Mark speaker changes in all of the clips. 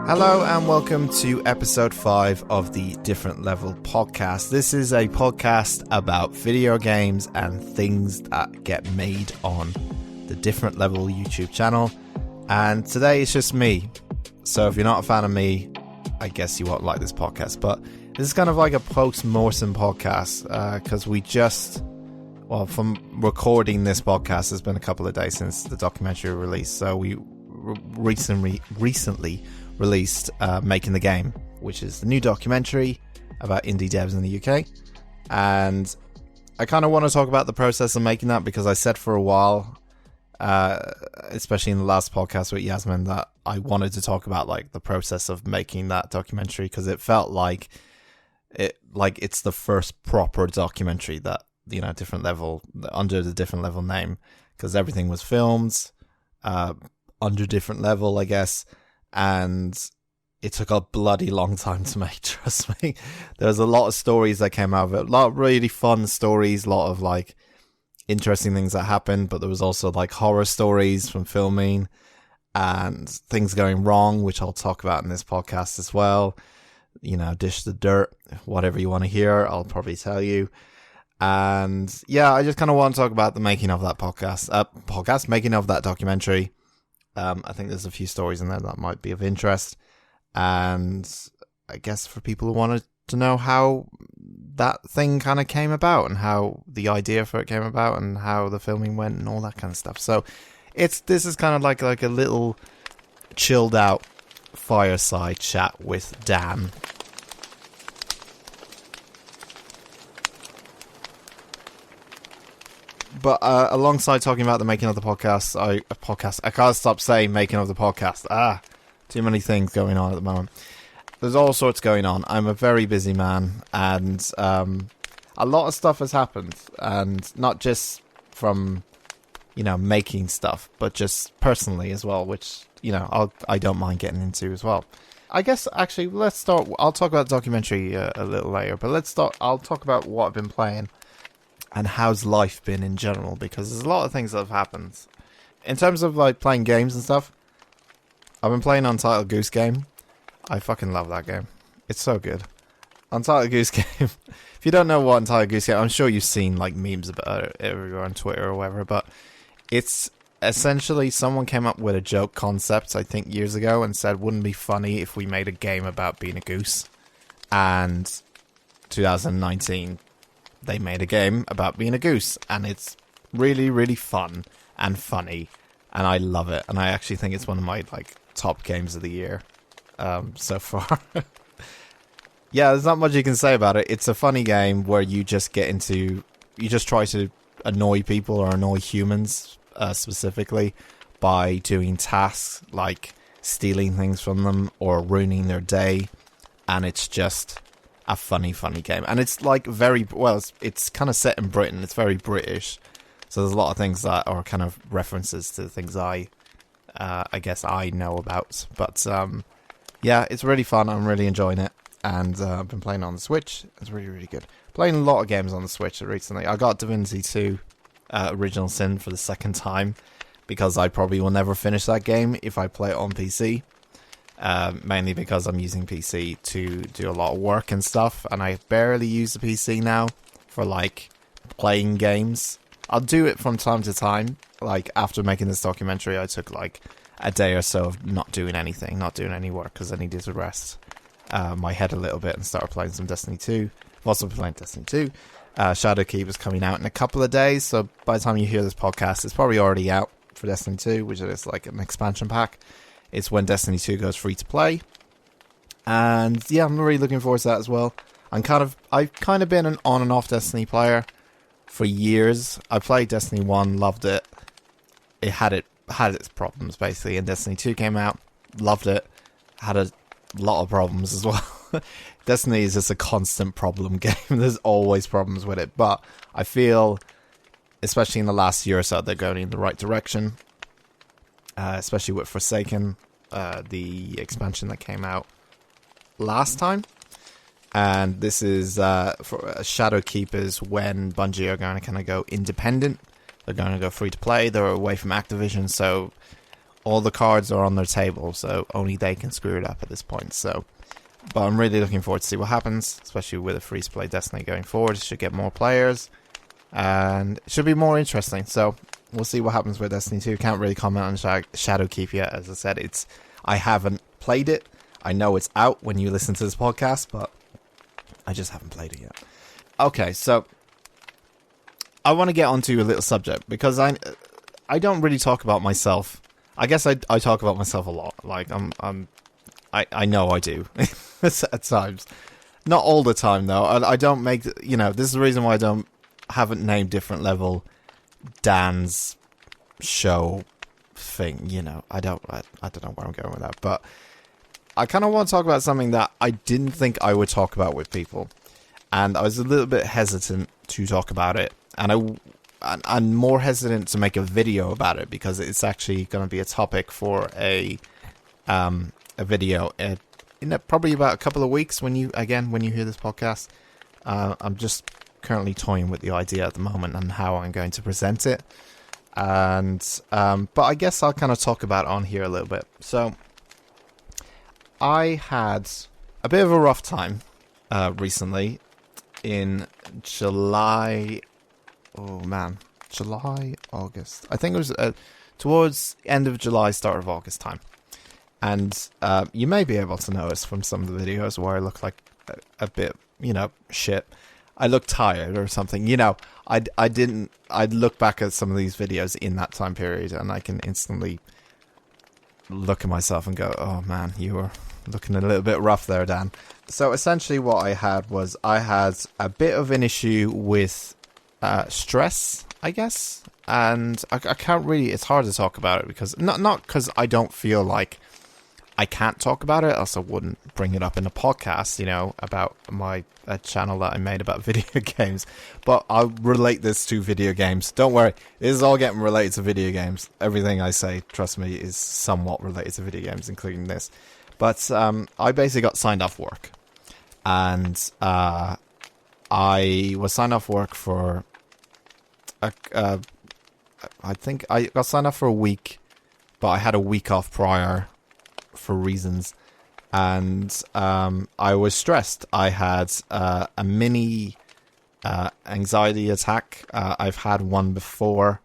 Speaker 1: Hello and welcome to episode 5 of the Different Level podcast. This is a podcast about video games and things that get made on the Different Level YouTube channel. And today it's just me. So if you're not a fan of me, I guess you won't like this podcast. But this is kind of like a post-mortem podcast because from recording this podcast, it's been a couple of days since the documentary released. So we recently released Making the Game, which is the new documentary about indie devs in the UK. And I kind of want to talk about the process of making that because I said for a while, especially in the last podcast with Yasmin, that I wanted to talk about like the process of making that documentary because it felt like it's the first proper documentary that, you know, Different Level, under the Different Level name, because everything was filmed under Different Level, I guess. And it took a bloody long time to make, trust me. There was a lot of stories that came out of it. A lot of really fun stories, a lot of like interesting things that happened, but there was also like horror stories from filming and things going wrong, which I'll talk about in this podcast as well. You know, dish the dirt, whatever you want to hear, I'll probably tell you. And yeah, I just kind of want to talk about the making of that making of that documentary. I think there's a few stories in there that might be of interest, and I guess for people who wanted to know how that thing kind of came about and how the idea for it came about and how the filming went and all that kind of stuff. So this is kind of like a little chilled out fireside chat with Dan. But alongside talking about the making of the podcast, I can't stop saying making of the podcast. Too many things going on at the moment. There's all sorts going on. I'm a very busy man, and a lot of stuff has happened, and not just from, you know, making stuff, but just personally as well, which, you know, I don't mind getting into as well. I guess actually let's start. I'll talk about the documentary a little later, but I'll talk about what I've been playing. And how's life been in general? Because there's a lot of things that have happened. In terms of like playing games and stuff, I've been playing Untitled Goose Game. I fucking love that game. It's so good. Untitled Goose Game. If you don't know what Untitled Goose Game, I'm sure you've seen like memes about it everywhere on Twitter or whatever. But it's essentially someone came up with a joke concept, I think years ago, and said, wouldn't it be funny if we made a game about being a goose? And 2019... they made a game about being a goose, and it's really, really fun and funny, and I love it. And I actually think it's one of my like top games of the year so far. Yeah, there's not much you can say about it. It's a funny game where you just try to annoy people or annoy humans specifically by doing tasks like stealing things from them or ruining their day, and it's just a funny game. And it's like it's kind of set in Britain. It's very British, so there's a lot of things that are kind of references to things I guess I know about. But yeah, it's really fun. I'm really enjoying it, and I've been playing on the Switch. It's really, really good. Playing a lot of games on the Switch recently. I got Divinity 2 Original Sin for the second time because I probably will never finish that game if I play it on PC. Mainly because I'm using PC to do a lot of work and stuff, and I barely use the PC now for like playing games. I'll do it from time to time. Like after making this documentary, I took like a day or so of not doing anything, not doing any work, because I needed to rest my head a little bit and start playing some Destiny 2. I've also been playing Destiny 2. Shadowkeep is coming out in a couple of days, so by the time you hear this podcast, it's probably already out for Destiny 2, which is like an expansion pack. It's when Destiny 2 goes free to play. And yeah, I'm really looking forward to that as well. I've kind of been an on and off Destiny player for years. I played Destiny 1, loved it. It had its problems basically, and Destiny 2 came out, loved it. Had a lot of problems as well. Destiny is just a constant problem game. There's always problems with it, but I feel, especially in the last year or so, they're going in the right direction. Especially with Forsaken, the expansion that came out last time. And this is for Shadowkeepers when Bungie are going to kind of go independent. They're going to go free to play. They're away from Activision, so all the cards are on their table, so only they can screw it up at this point. So, but I'm really looking forward to see what happens, especially with a free-to-play Destiny going forward. It should get more players, and it should be more interesting. So we'll see what happens with Destiny 2. Can't really comment on Shadowkeep yet. As I said, I haven't played it. I know it's out when you listen to this podcast, but I just haven't played it yet. Okay, so I want to get onto a little subject, because I don't really talk about myself. I guess I talk about myself a lot. Like I know I do at times, not all the time though. I don't make, you know, this is the reason why I haven't named different level Dan's show thing. You know, I don't know where I'm going with that, but I kind of want to talk about something that I didn't think I would talk about with people, and I was a little bit hesitant to talk about it, and I'm more hesitant to make a video about it, because it's actually going to be a topic for a video in probably about a couple of weeks when you hear this podcast. I'm just currently toying with the idea at the moment and how I'm going to present it, and but I guess I'll kind of talk about it on here a little bit. So I had a bit of a rough time recently in July. Oh man, July, August. I think it was towards end of July, start of August time. And you may be able to notice from some of the videos where I look like a bit, you know, shit. I look tired or something. You know, I'd look back at some of these videos in that time period, and I can instantly look at myself and go, oh man, you were looking a little bit rough there, Dan. So essentially what I had was I had a bit of an issue with stress, I guess, and I can't really, it's hard to talk about it, because not because I don't feel like I can't talk about it, else I wouldn't bring it up in a podcast, you know, about my channel that I made about video games, but I'll relate this to video games. Don't worry, this is all getting related to video games. Everything I say, trust me, is somewhat related to video games, including this. But I basically got signed off work, and I was signed off work for I think I got signed off for a week, but I had a week off prior for reasons, and I was stressed. I had a mini anxiety attack. I've had one before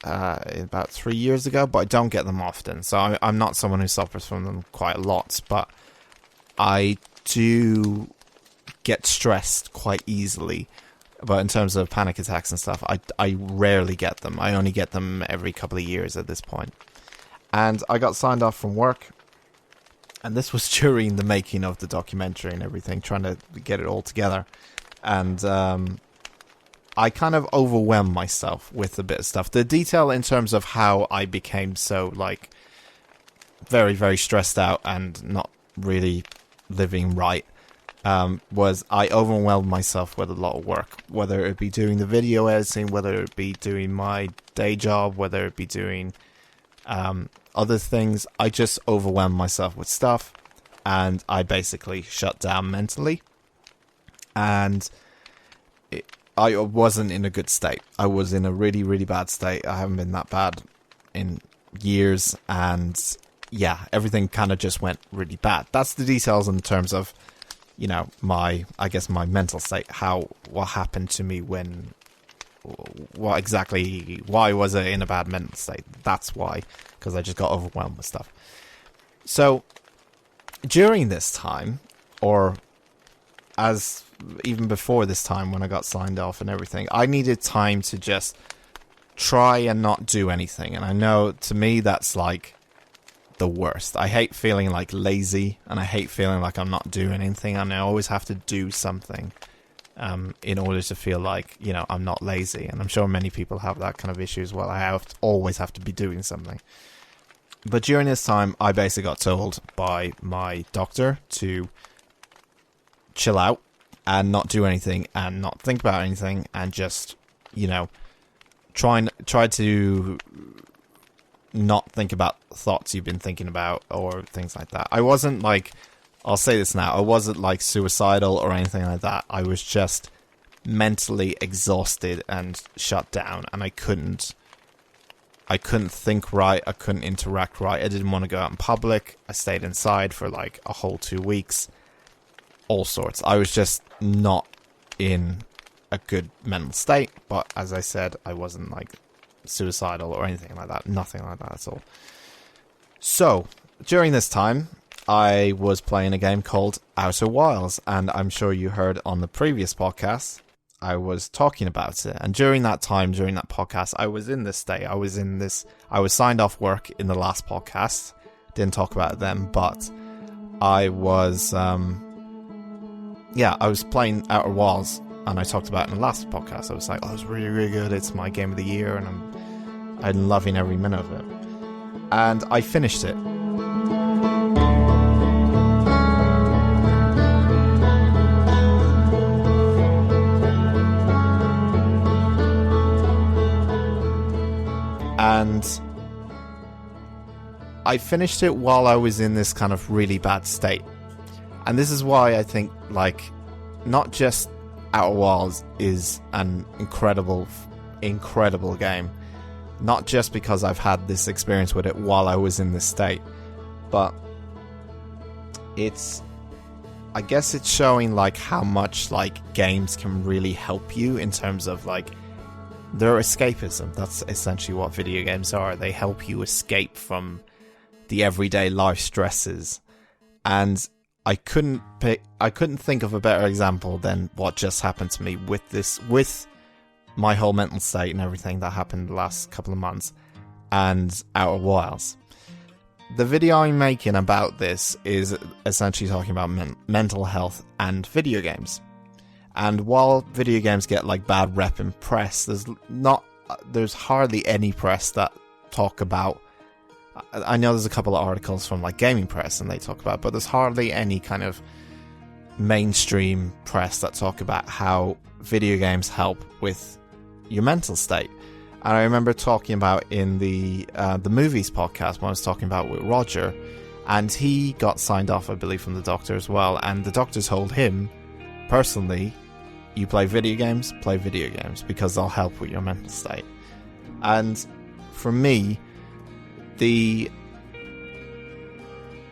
Speaker 1: about 3 years ago, but I don't get them often, so I'm not someone who suffers from them quite a lot, but I do get stressed quite easily. But in terms of panic attacks and stuff, I rarely get them. I only get them every couple of years at this point. And I got signed off from work, and this was during the making of the documentary and everything, trying to get it all together. And I kind of overwhelmed myself with a bit of stuff. The detail in terms of how I became so, like, very, very stressed out and not really living right, was I overwhelmed myself with a lot of work, whether it be doing the video editing, whether it be doing my day job, whether it be doing other things. I just overwhelmed myself with stuff, and I basically shut down mentally, and I wasn't in a good state. I was in a really, really bad state. I haven't been that bad in years, and yeah, everything kind of just went really bad. That's the details in terms of, you know, my mental state, what happened to me why was I in a bad mental state? That's why, because I just got overwhelmed with stuff. So during this time, or even before this time when I got signed off and everything, I needed time to just try and not do anything. And I know, to me, that's like the worst. I hate feeling like lazy, and I hate feeling like I'm not doing anything, and I always have to do something in order to feel like, you know, I'm not lazy. And I'm sure many people have that kind of issue as well. I always have to be doing something. But during this time, I basically got told by my doctor to chill out and not do anything and not think about anything, and just, you know, try to not think about thoughts you've been thinking about or things like that. I wasn't like, I'll say this now, I wasn't like suicidal or anything like that. I was just mentally exhausted and shut down, and I couldn't I couldn't think right. I couldn't interact right. I didn't want to go out in public. I stayed inside for like a whole 2 weeks. All sorts. I was just not in a good mental state. But as I said, I wasn't like suicidal or anything like that. Nothing like that at all. So, during this time, I was playing a game called Outer Wilds. And I'm sure you heard on the previous podcast, I was talking about it. And during that time, during that podcast, I was in this state. I was signed off work in the last podcast. Didn't talk about it then, but I was, I was playing Outer Wilds, and I talked about it in the last podcast. I was like, oh, it's really, really good. It's my game of the year, and I'm loving every minute of it. And I finished it. And I finished it while I was in this kind of really bad state. And this is why I think, like, not just Outer Wilds is an incredible, incredible game. Not just because I've had this experience with it while I was in this state, but I guess it's showing, like, how much, like, games can really help you in terms of, like, they're escapism. That's essentially what video games are. They help you escape from the everyday life stresses. And I couldn't think of a better example than what just happened to me with my whole mental state and everything that happened the last couple of months and Outer Wilds. The video I'm making about this is essentially talking about mental health and video games. And while video games get like bad rep in press, there's hardly any press that talk about. I know there's a couple of articles from like Gaming Press and they talk about, but there's hardly any kind of mainstream press that talk about how video games help with your mental state. And I remember talking about in the movies podcast when I was talking about with Roger, and he got signed off, I believe, from the doctor as well. And the doctor told him personally, you play video games because they'll help with your mental state. And for me, the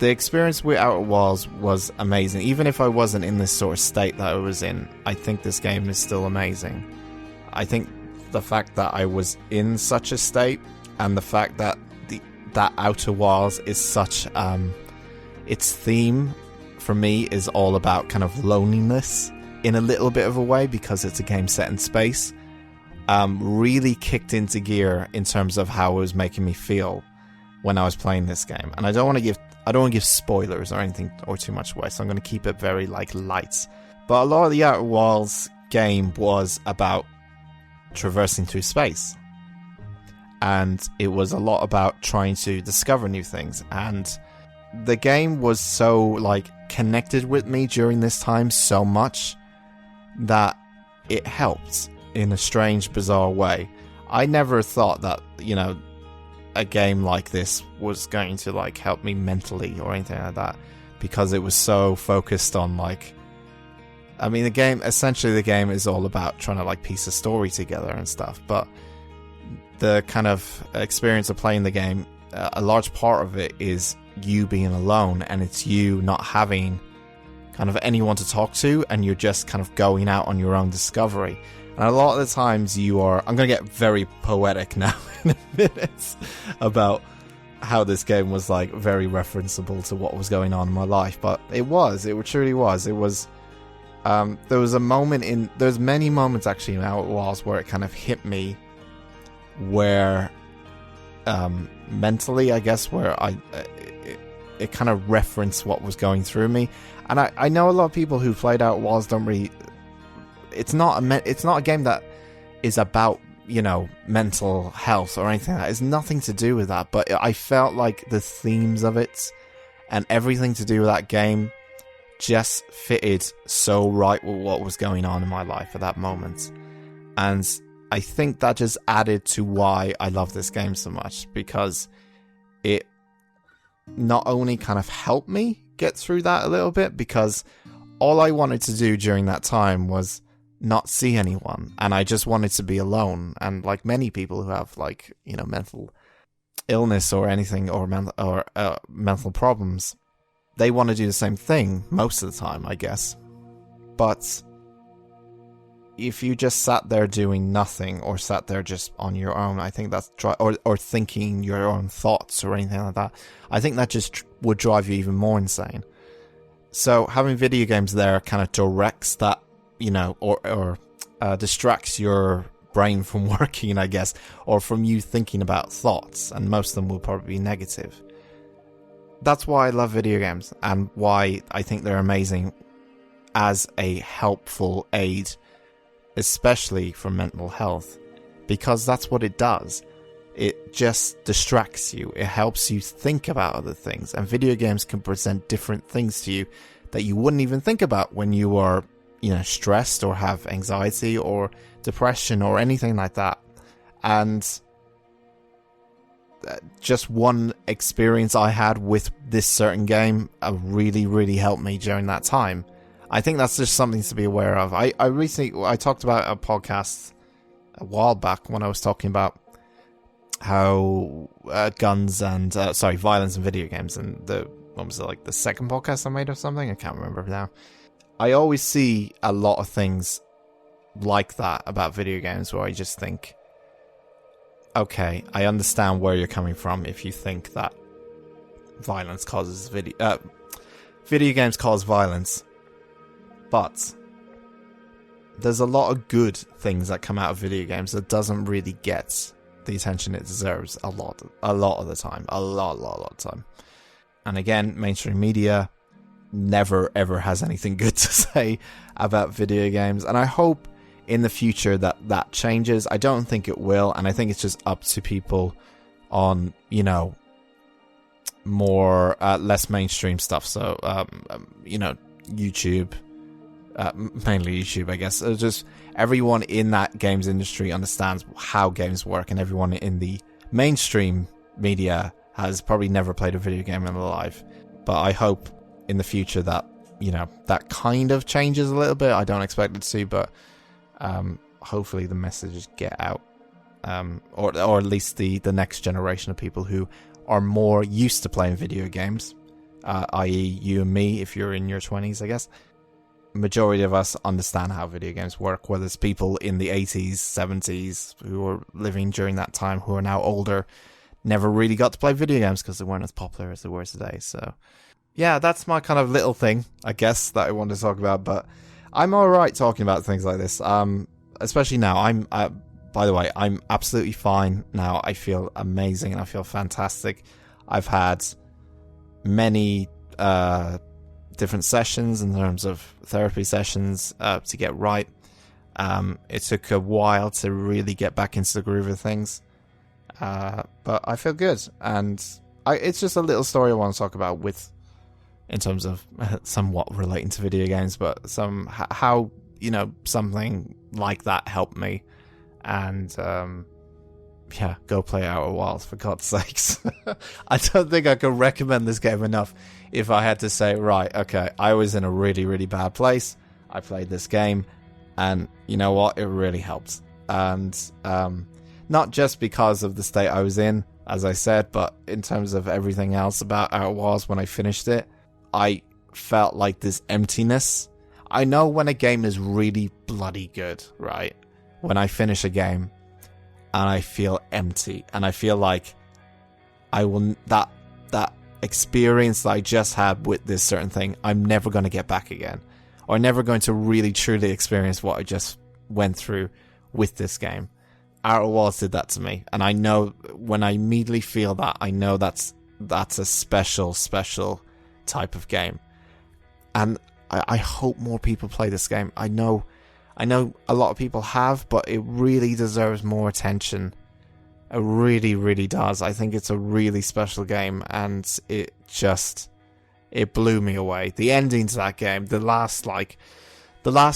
Speaker 1: experience with Outer Wilds was amazing. Even if I wasn't in this sort of state that I was in, I think this game is still amazing. I think the fact that I was in such a state, and the fact that that Outer Wilds is such its theme for me is all about kind of loneliness in a little bit of a way, because it's a game set in space, really kicked into gear in terms of how it was making me feel when I was playing this game. And I don't want to give spoilers or anything or too much away, so I'm going to keep it very like light. But a lot of the Outer Wilds game was about traversing through space, and it was a lot about trying to discover new things. And the game was so like connected with me during this time so much that it helped in a strange, bizarre way. I never thought that, you know, a game like this was going to like help me mentally or anything like that, because it was so focused on like, I mean, the game is all about trying to like piece a story together and stuff, but the kind of experience of playing the game, a large part of it is you being alone, and it's you not having kind of anyone to talk to, and you're just kind of going out on your own discovery. And a lot of the times I'm going to get very poetic now in a minute about how this game was like very referenceable to what was going on in my life, but it truly was. It was, there's many moments actually in Outer Wilds where it kind of hit me, where mentally, I guess, where it kind of referenced what was going through me. And I know a lot of people who played Outer Wilds don't really. It's not a game that is about, you know, mental health or anything. That has nothing to do with that. But I felt like the themes of it and everything to do with that game just fitted so right with what was going on in my life at that moment. And I think that just added to why I love this game so much, because it not only kind of helped me get through that a little bit, because all I wanted to do during that time was not see anyone, and I just wanted to be alone. And like many people who have like, you know, mental illness or anything, or mental problems, they want to do the same thing most of the time, I guess. But if you just sat there doing nothing, or sat there just on your own, I think that's or thinking your own thoughts or anything like that, I think that just would drive you even more insane. So having video games there kind of directs that, or distracts your brain from working, I guess, or from you thinking about thoughts, and most of them will probably be negative. That's why I love video games, and why I think they're amazing as a helpful aid, especially for mental health, because that's what it does. It just distracts you. It helps you think about other things, and video games can present different things to you that you wouldn't even think about when you are, stressed or have anxiety or depression or anything like that. And just one experience I had with this certain game really, really helped me during that time. I think that's just something to be aware of. I talked about a podcast a while back when I was talking about how violence in video games, and what was it, like the second podcast I made or something? I can't remember now. I always see a lot of things like that about video games where I just think, okay, I understand where you're coming from if you think that violence causes video games cause violence. But there's a lot of good things that come out of video games that doesn't really get the attention it deserves a lot of the time. A lot of the time. And again, mainstream media never ever has anything good to say about video games. And I hope in the future that changes. I don't think it will. And I think it's just up to people on, more, less mainstream stuff. So, YouTube. Mainly YouTube, I guess. It's just everyone in that games industry understands how games work, and everyone in the mainstream media has probably never played a video game in their life. But I hope in the future that, that kind of changes a little bit. I don't expect it to, but hopefully the messages get out. Or at least the next generation of people who are more used to playing video games, i.e. you and me, if you're in your 20s, I guess. Majority of us understand how video games work, whether it's people in the 80s, 70s who were living during that time, who are now older, never really got to play video games because they weren't as popular as they were today. So yeah, that's my kind of little thing, I guess, that I wanted to talk about. But I'm alright talking about things like this, especially now. By the way, I'm absolutely fine now. I feel amazing and I feel fantastic. I've had many different sessions in terms of therapy sessions to get right. It took a while to really get back into the groove of things, but I feel good, and it's just a little story I want to talk about in terms of somewhat relating to video games, but how something like that helped me. And go play Outer Wilds, for God's sakes. I don't think I could recommend this game enough. If I had to say, right, okay, I was in a really, really bad place, I played this game, and you know what, it really helped. And not just because of the state I was in, as I said, but in terms of everything else about Outer Wilds. When I finished it, I felt like this emptiness. I know when a game is really bloody good, right? When I finish a game and I feel empty, and I feel like I will that experience that I just had with this certain thing, I'm never going to get back again, or never going to really truly experience what I just went through with this game. Outer Wilds did that to me, and I know when I immediately feel that, I know that's a special type of game, and I hope more people play this game. I know a lot of people have, but it really deserves more attention. It really, really does. I think it's a really special game, and it blew me away. The ending to that game, the last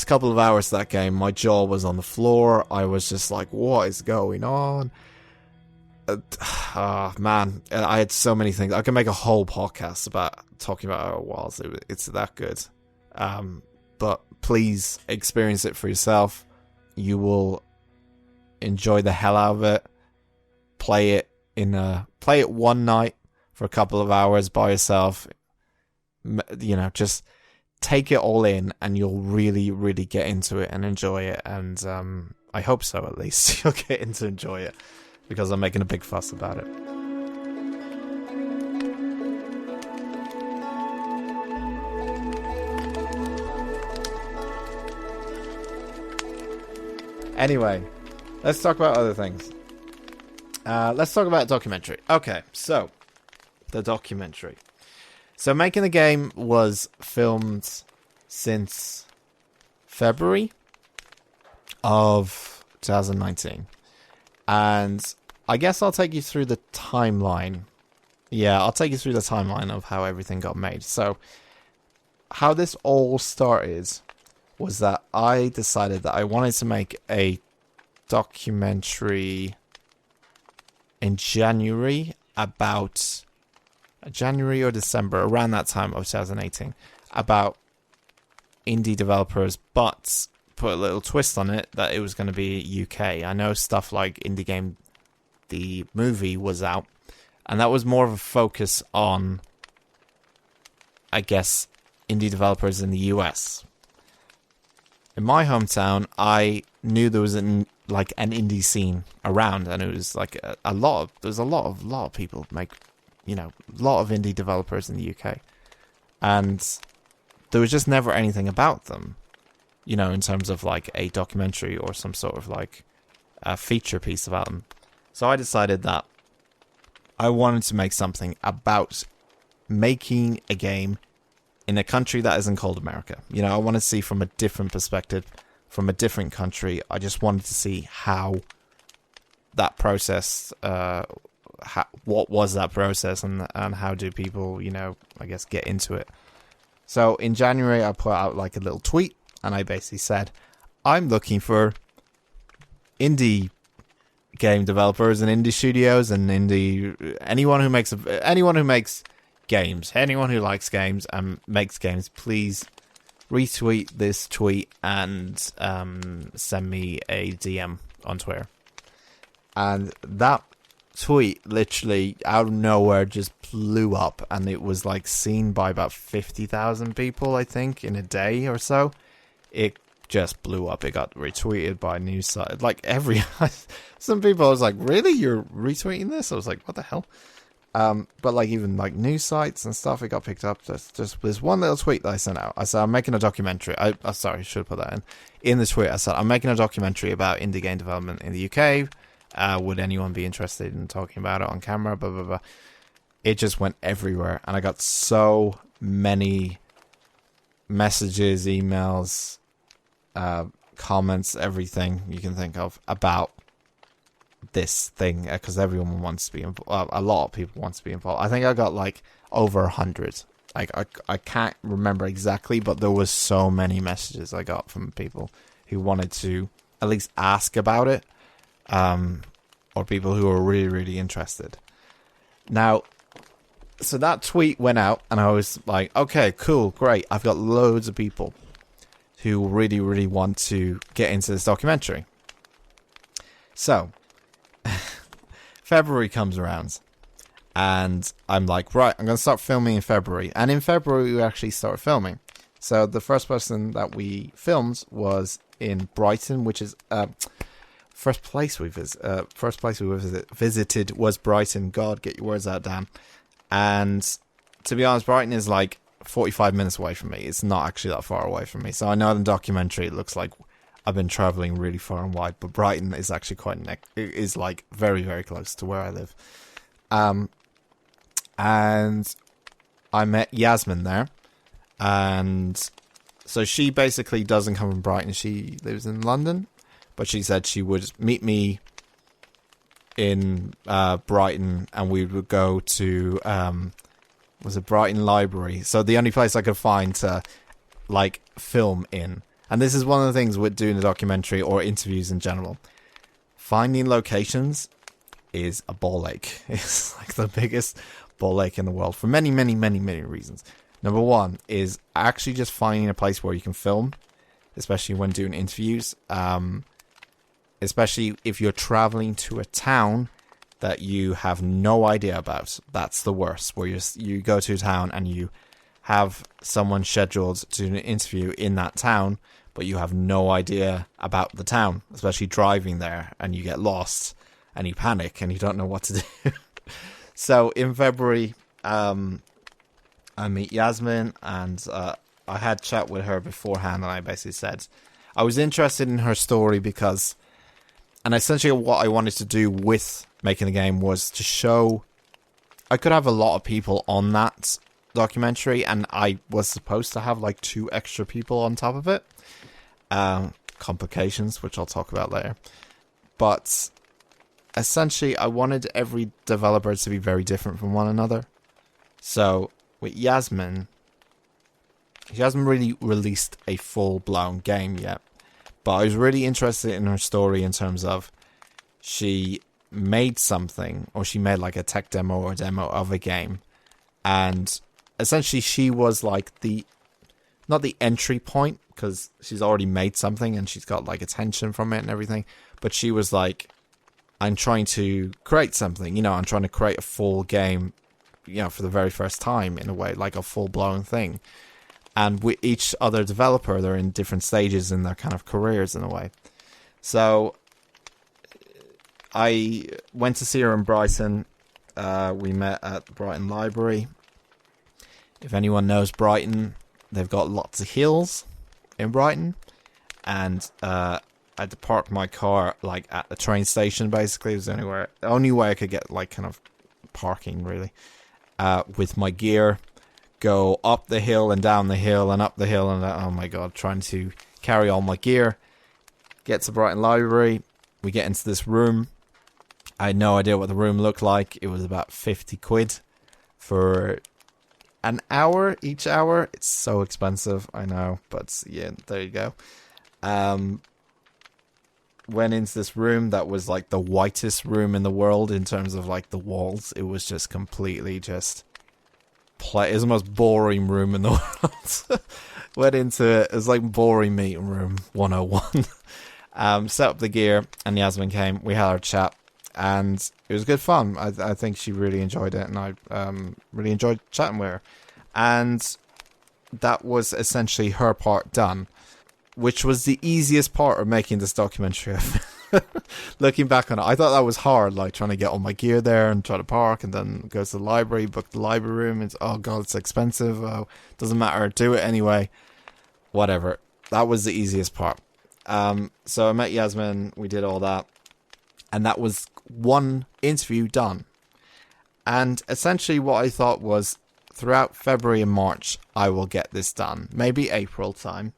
Speaker 1: couple of hours of that game, my jaw was on the floor. I was just like, what is going on? Man, I had so many things. I can make a whole podcast about talking about Outer Wilds. It's that good. But please experience it for yourself. You will enjoy the hell out of it. Play it play it one night for a couple of hours by yourself. Just take it all in, and you'll really, really get into it and enjoy it. And I hope so, at least. You'll get in to enjoy it, because I'm making a big fuss about it. Anyway, let's talk about other things. Let's talk about documentary. Okay, so the documentary. So making the game was filmed since February of 2019. And I guess I'll take you through the timeline. Yeah, I'll take you through the timeline of how everything got made. So how this all started was that I decided that I wanted to make a documentary in January or December, around that time of 2018, about indie developers, but put a little twist on it that it was going to be UK. I know stuff like Indie Game, the movie, was out, and that was more of a focus on, I guess, indie developers in the US. In my hometown, I knew there was an indie scene around, and it was like a lot of people make, a lot of indie developers in the UK, and there was just never anything about them, in terms of like a documentary or some sort of like a feature piece about them. So I decided that I wanted to make something about making a game in a country that isn't called America. I want to see from a different perspective, from a different country. I just wanted to see how that process, what was that process, and how do people, I guess, get into it. So in January, I put out like a little tweet, and I basically said, I'm looking for indie game developers and indie studios and anyone who makes games, anyone who likes games and makes games, please retweet this tweet and send me a DM on Twitter. And that tweet literally out of nowhere just blew up, and it was like seen by about 50,000 people, I think, in a day or so. It just blew up. It got retweeted by news sites, like some people. I was like, really, you're retweeting this? I was like, what the hell? But like even like news sites and stuff, it got picked up. Just this one little tweet that I sent out. I said, I'm making a documentary. I should have put that in the tweet. I said, I'm making a documentary about indie game development in the UK. Would anyone be interested in talking about it on camera? Blah, blah, blah. It just went everywhere, and I got so many messages, emails, comments, everything you can think of about this thing, because everyone wants to be involved. A lot of people want to be involved. I think I got like over 100. Like I can't remember exactly, but there was so many messages I got from people who wanted to at least ask about it, or people who were really, really interested. Now, so that tweet went out, and I was like, okay, cool, great. I've got loads of people who really, really want to get into this documentary. So February comes around, and I'm like, right, I'm going to start filming in February. And in February, we actually started filming. So the first person that we filmed was in Brighton, which is first place we visited was Brighton. God, get your words out, Dan. And to be honest, Brighton is like 45 minutes away from me. It's not actually that far away from me. So I know in the documentary it looks like I've been traveling really far and wide, but Brighton is actually it is like very, very close to where I live. And I met Yasmin there, and so she basically doesn't come from Brighton. She lives in London, but she said she would meet me in Brighton, and we would go to was it Brighton Library? So the only place I could find to like film in. And this is one of the things with doing a documentary or interviews in general. Finding locations is a ball ache. It's like the biggest ball ache in the world for many, many, many, many reasons. Number one is actually just finding a place where you can film, especially when doing interviews. Especially if you're traveling to a town that you have no idea about. That's the worst, where you go to a town and you have someone scheduled to do an interview in that town, but you have no idea about the town, especially driving there, and you get lost and you panic and you don't know what to do. So in February, I meet Yasmin, and I had chat with her beforehand, and I basically said I was interested in her story because, and essentially what I wanted to do with making the game was to show I could have a lot of people on that documentary, and I was supposed to have like 2 extra people on top of it. Complications, which I'll talk about later. But essentially, I wanted every developer to be very different from one another. So with Yasmin, she hasn't really released a full-blown game yet, but I was really interested in her story in terms of she made something, or she made like a tech demo or demo of a game, and essentially she was like not the entry point, because she's already made something and she's got like attention from it and everything, but she was like, I'm trying to create something, I'm trying to create a full game, for the very first time, in a way, like a full-blown thing. And with each other developer, they're in different stages in their kind of careers, in a way. So I went to see her in Brighton. We met at the Brighton Library. If anyone knows Brighton, they've got lots of hills in Brighton. And I had to park my car like at the train station, basically. It was the only way I could get like kind of parking, really. With my gear, go up the hill and down the hill and up the hill, and oh my god, trying to carry all my gear. Get to Brighton Library. We get into this room. I had no idea what the room looked like. It was about 50 quid for an hour, each hour. It's so expensive, I know, but yeah, there you go. Went into this room that was like the whitest room in the world in terms of like the walls. It was just completely just it was the most boring room in the world. Went into it. It was like boring meeting room 101. Set up the gear, and Yasmin came. We had our chat, and it was good fun. I think she really enjoyed it, and I really enjoyed chatting with her. And that was essentially her part done, which was the easiest part of making this documentary. Looking back on it, I thought that was hard, like trying to get all my gear there and try to park and then go to the library, book the library room. It's, oh god, it's expensive. Oh, doesn't matter, do it anyway. Whatever. That was the easiest part. So I met Yasmin, we did all that, and that was one interview done. And essentially what I thought was, throughout February and March, I will get this done. Maybe April time.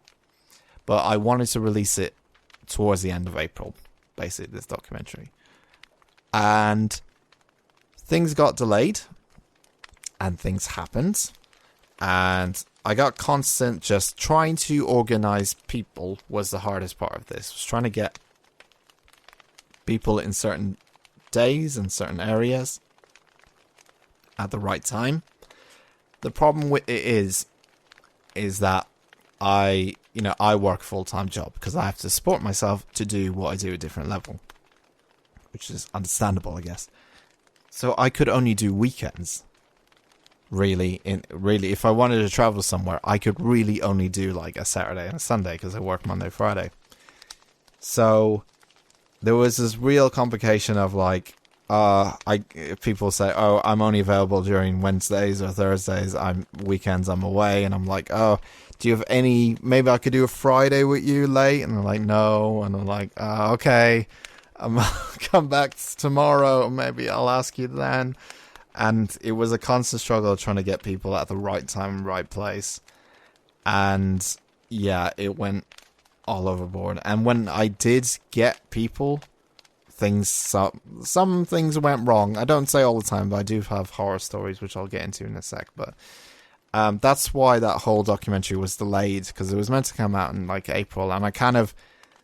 Speaker 1: But I wanted to release it towards the end of April, basically, this documentary. And things got delayed, and things happened. And I got constant, just trying to organize people was the hardest part of this. Was trying to get people in certain days and certain areas at the right time. The problem with it is that I work a full-time job because I have to support myself to do what I do at a different level, which is understandable, I guess. So I could only do weekends. Really, if I wanted to travel somewhere, I could really only do like a Saturday and a Sunday because I work Monday, Friday. So there was this real complication of like, people say, oh, I'm only available during Wednesdays or Thursdays. Weekends I'm away, and I'm like, oh, do you have maybe I could do a Friday with you late? And they're like, no. And I'm like, okay, I'll come back tomorrow. Maybe I'll ask you then. And it was a constant struggle trying to get people at the right time and right place. And yeah, it went all overboard. And when I did get people, some things went wrong. I don't say all the time, but I do have horror stories, which I'll get into in a sec. But that's why that whole documentary was delayed, because it was meant to come out in like April, and I kind of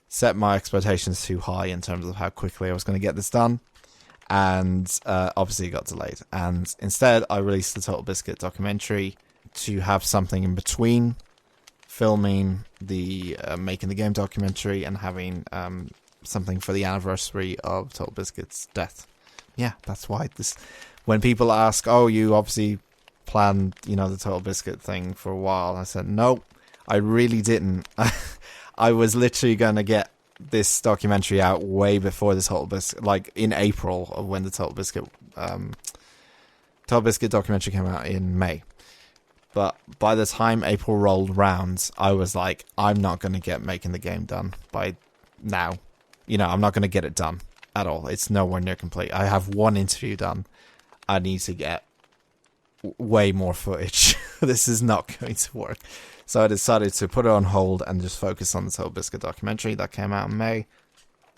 Speaker 1: set my expectations too high in terms of how quickly I was going to get this done. And obviously it got delayed. And instead, I released the Total Biscuit documentary to have something in between filming the making the game documentary and having something for the anniversary of Total Biscuit's death, yeah, that's why this. When people ask, "Oh, you obviously planned, the Total Biscuit thing for a while," I said, "No, I really didn't. I was literally going to get this documentary out way before this Total Biscuit, like in April of when the Total Biscuit documentary came out in May. But by the time April rolled round, I was like, I'm not going to get making the game done by now. I'm not going to get it done at all. It's nowhere near complete. I have one interview done. I need to get way more footage. This is not going to work. So I decided to put it on hold and just focus on the Total Biscuit documentary that came out in May.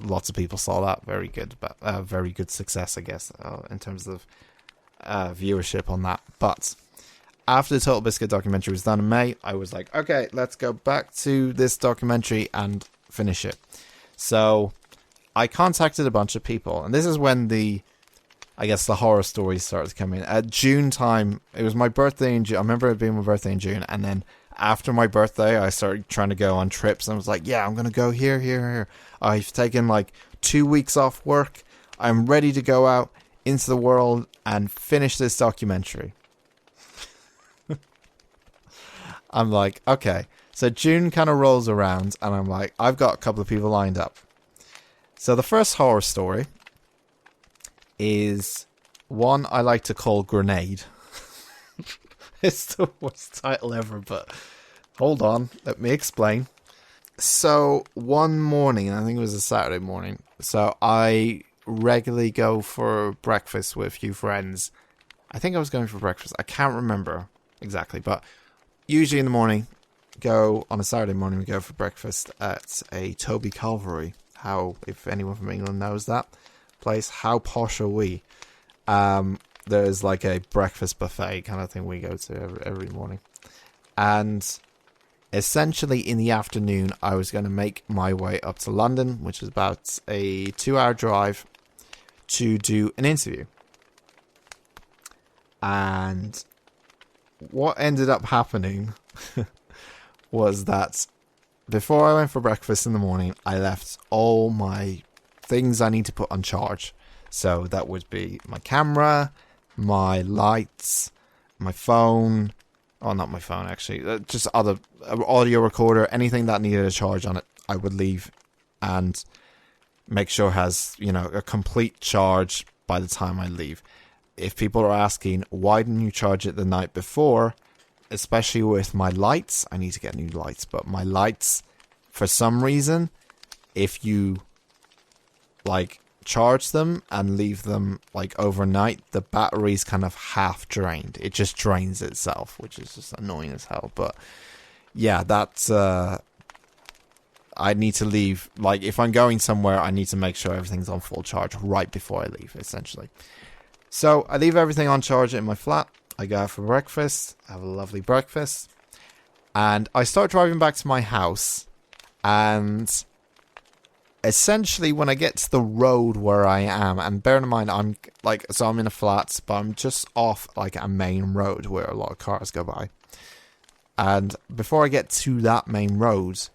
Speaker 1: Lots of people saw that. Very good, but very good success, I guess, in terms of viewership on that. But after the Total Biscuit documentary was done in May, I was like, okay, let's go back to this documentary and finish it. So I contacted a bunch of people, and this is when the horror stories started coming. At June time, it was my birthday in June. I remember it being my birthday in June, and then after my birthday, I started trying to go on trips, and I was like, yeah, I'm going to go here, here, here. I've taken like 2 weeks off work. I'm ready to go out into the world and finish this documentary. I'm like, okay. So June kind of rolls around, and I'm like, I've got a couple of people lined up. So the first horror story is one I like to call Grenade. It's the worst title ever, but hold on, let me explain. So one morning, I think it was a Saturday morning, so I regularly go for breakfast with a few friends. I think I was going for breakfast. I can't remember exactly, but usually in the morning, on a Saturday morning, we go for breakfast at a Toby Calvary. If anyone from England knows that place, how posh are we? There's like a breakfast buffet kind of thing we go to every morning. And essentially in the afternoon, I was going to make my way up to London, which is about a 2-hour drive, to do an interview. And what ended up happening was that before I went for breakfast in the morning, I left all my things I need to put on charge. So that would be my camera, my lights, my phone. Oh, not my phone, actually. Just other audio recorder, anything that needed a charge on it, I would leave and make sure it has, a complete charge by the time I leave. If people are asking, why didn't you charge it the night before? Especially with my lights, I need to get new lights, but my lights, for some reason, if you charge them and leave them overnight, the battery's kind of half drained. It just drains itself, which is just annoying as hell. But yeah, that's I need to leave. If I'm going somewhere, I need to make sure everything's on full charge right before I leave, essentially. So I leave everything on charge in my flat. I go out for breakfast, have a lovely breakfast, and I start driving back to my house. And essentially, when I get to the road where I am, and bear in mind, I'm in a flat, but I'm just off a main road where a lot of cars go by. And before I get to that main road,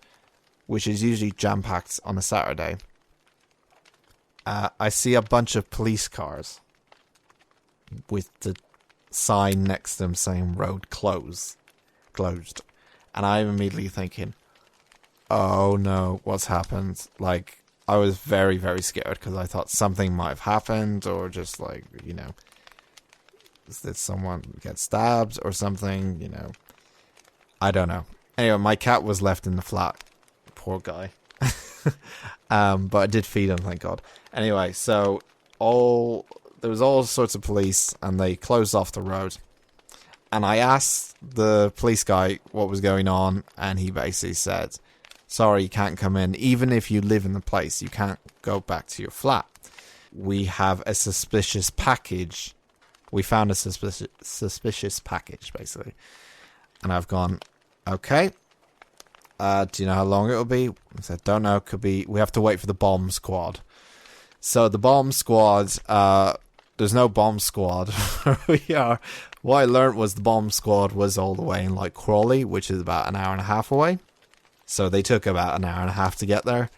Speaker 1: which is usually jam-packed on a Saturday, I see a bunch of police cars with the sign next to them saying road closed. And I'm immediately thinking, oh no, what's happened? I was very, very scared because I thought something might have happened, or just did someone get stabbed or something, I don't know. Anyway, my cat was left in the flat. Poor guy. But I did feed him, thank God. Anyway, so there was all sorts of police, and they closed off the road. And I asked the police guy what was going on, and he basically said, sorry, you can't come in. Even if you live in the place, you can't go back to your flat. We have a suspicious package. We found a suspicious package, basically. And I've gone, okay. Do you know how long it'll be? I said, don't know. Could be. We have to wait for the bomb squad. So the bomb squad, there's no bomb squad where we are. What I learned was the bomb squad was all the way in Crawley, which is about an hour and a half away. So they took about an hour and a half to get there.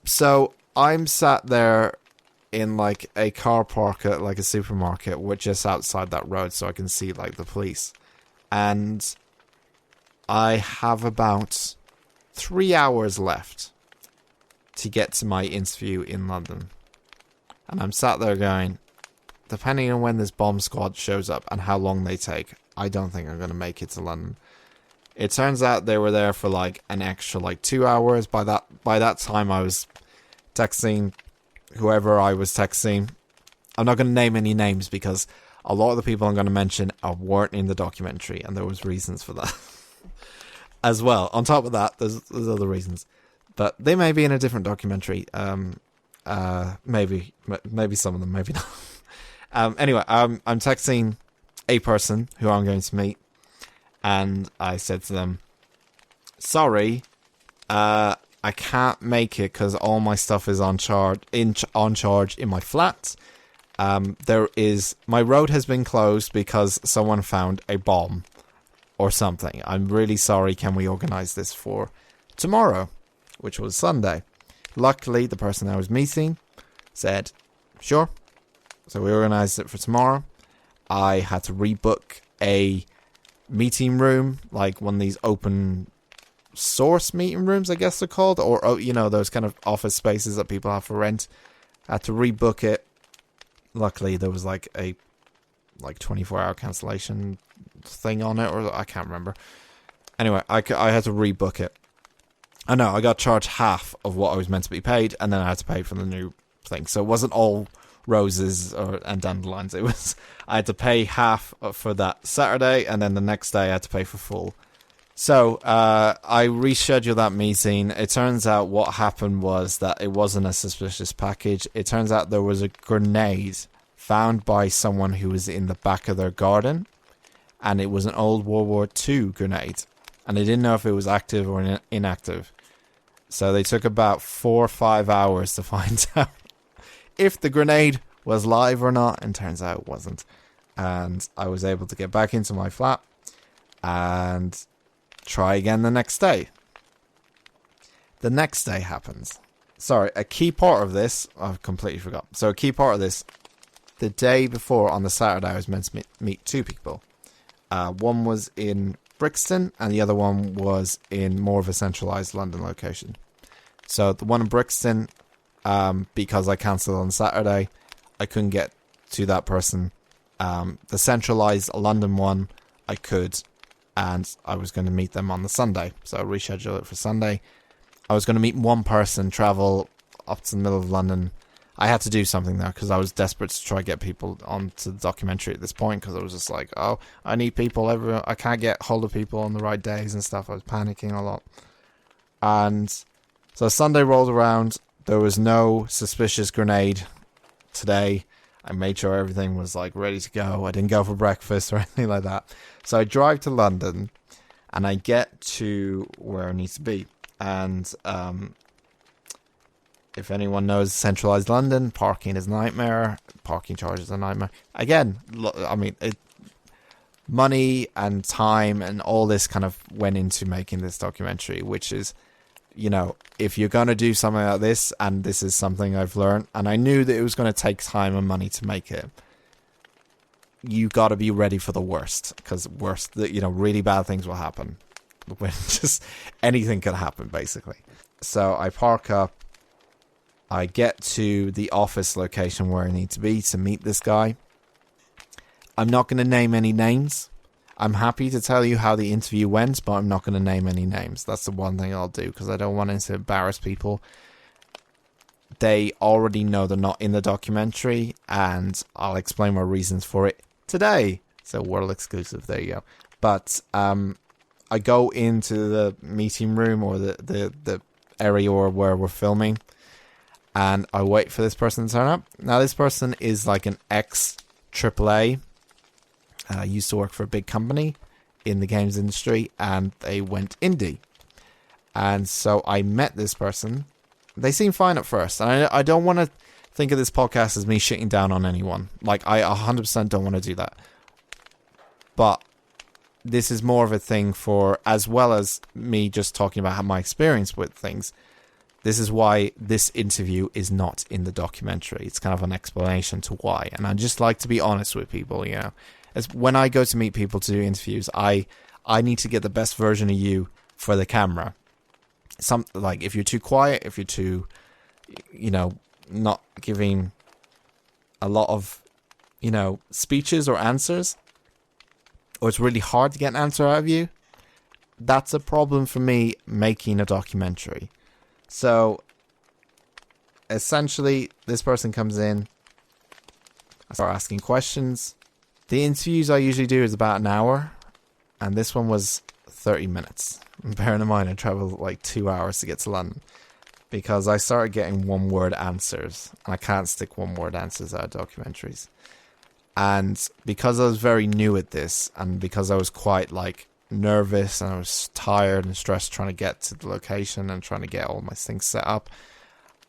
Speaker 1: So I'm sat there in like a car park at like a supermarket, which just outside that road, so I can see like the police. And I have about 3 hours left to get to my interview in London. And I'm sat there going, depending on when this bomb squad shows up and how long they take, I don't think I'm going to make it to London. It turns out they were there for like an extra like 2 hours. By that time I was texting whoever I was texting. I'm not going to name any names because a lot of the people I'm going to mention weren't in the documentary, and there was reasons for that as well. On top of that, there's other reasons, but they may be in a different documentary. Maybe some of them, maybe not. Anyway, I'm texting a person who I'm going to meet, and I said to them, sorry, I can't make it because all my stuff is on charge in my flat. My road has been closed because someone found a bomb or something. I'm really sorry. Can we organize this for tomorrow, which was Sunday? Luckily, the person I was meeting said, sure. So we organized it for tomorrow. I had to rebook a meeting room, like one of these open source meeting rooms, I guess they're called, or those kind of office spaces that people have for rent. I had to rebook it. Luckily, there was like a 24-hour cancellation thing on it, or I can't remember. Anyway, I had to rebook it. I know I got charged half of what I was meant to be paid, and then I had to pay for the new thing. So it wasn't all roses and dandelions. It was I had to pay half for that Saturday, and then the next day I had to pay for full. So I rescheduled that meeting. It turns out what happened was that it wasn't a suspicious package. It turns out there was a grenade found by someone who was in the back of their garden, and it was an old World War II grenade, and they didn't know if it was active or inactive. So they took about 4 or 5 hours to find out if the grenade was live or not, and turns out it wasn't. And I was able to get back into my flat and try again the next day. The next day happens. Sorry, a key part of this, I've completely forgot. So a key part of this, the day before on the Saturday, I was meant to meet 2 people. One was in Brixton, and the other one was in more of a centralised London location. So the one in Brixton, because I cancelled on Saturday, I couldn't get to that person. The centralised London one, I could, and I was going to meet them on the Sunday. So I rescheduled it for Sunday. I was going to meet one person, travel up to the middle of London. I had to do something there because I was desperate to try to get people onto the documentary at this point, because I was just like, oh, I need people everywhere. I can't get hold of people on the right days and stuff. I was panicking a lot. And so Sunday rolled around. There was no suspicious grenade today. I made sure everything was like ready to go. I didn't go for breakfast or anything like that. So I drive to London and I get to where I need to be. And if anyone knows centralised London, parking is a nightmare. Parking charges are a nightmare. Again, I mean, money and time and all this kind of went into making this documentary, which is, if you're going to do something like this, and this is something I've learned, and I knew that it was going to take time and money to make it, you got to be ready for the worst, because really bad things will happen. When just anything could happen, basically. So I park up. I get to the office location where I need to be to meet this guy. I'm not going to name any names. I'm happy to tell you how the interview went, but I'm not going to name any names. That's the one thing I'll do, because I don't want to embarrass people. They already know they're not in the documentary, and I'll explain my reasons for it today. So world exclusive, there you go. But I go into the meeting room, or the area where we're filming, and I wait for this person to turn up. Now, this person is like an ex-AAA. Used to work for a big company in the games industry, and they went indie. And so I met this person. They seemed fine at first. And I don't want to think of this podcast as me shitting down on anyone. Like, I 100% don't want to do that. But this is more of a thing for, as well as me just talking about my experience with things, this is why this interview is not in the documentary. It's kind of an explanation to why. And I just like to be honest with people, you know. As when I go to meet people to do interviews, I need to get the best version of you for the camera. Like, if you're too quiet, if you're too, you know, not giving a lot of, you know, speeches or answers, or it's really hard to get an answer out of you, that's a problem for me making a documentary. So, essentially, this person comes in, I start asking questions. The interviews I usually do is about an hour, and this one was 30 minutes. And bearing in mind, I traveled like 2 hours to get to London, because I started getting one-word answers, and I can't stick one-word answers out of documentaries. And because I was very new at this, and because I was quite like nervous and I was tired and stressed trying to get to the location and trying to get all my things set up,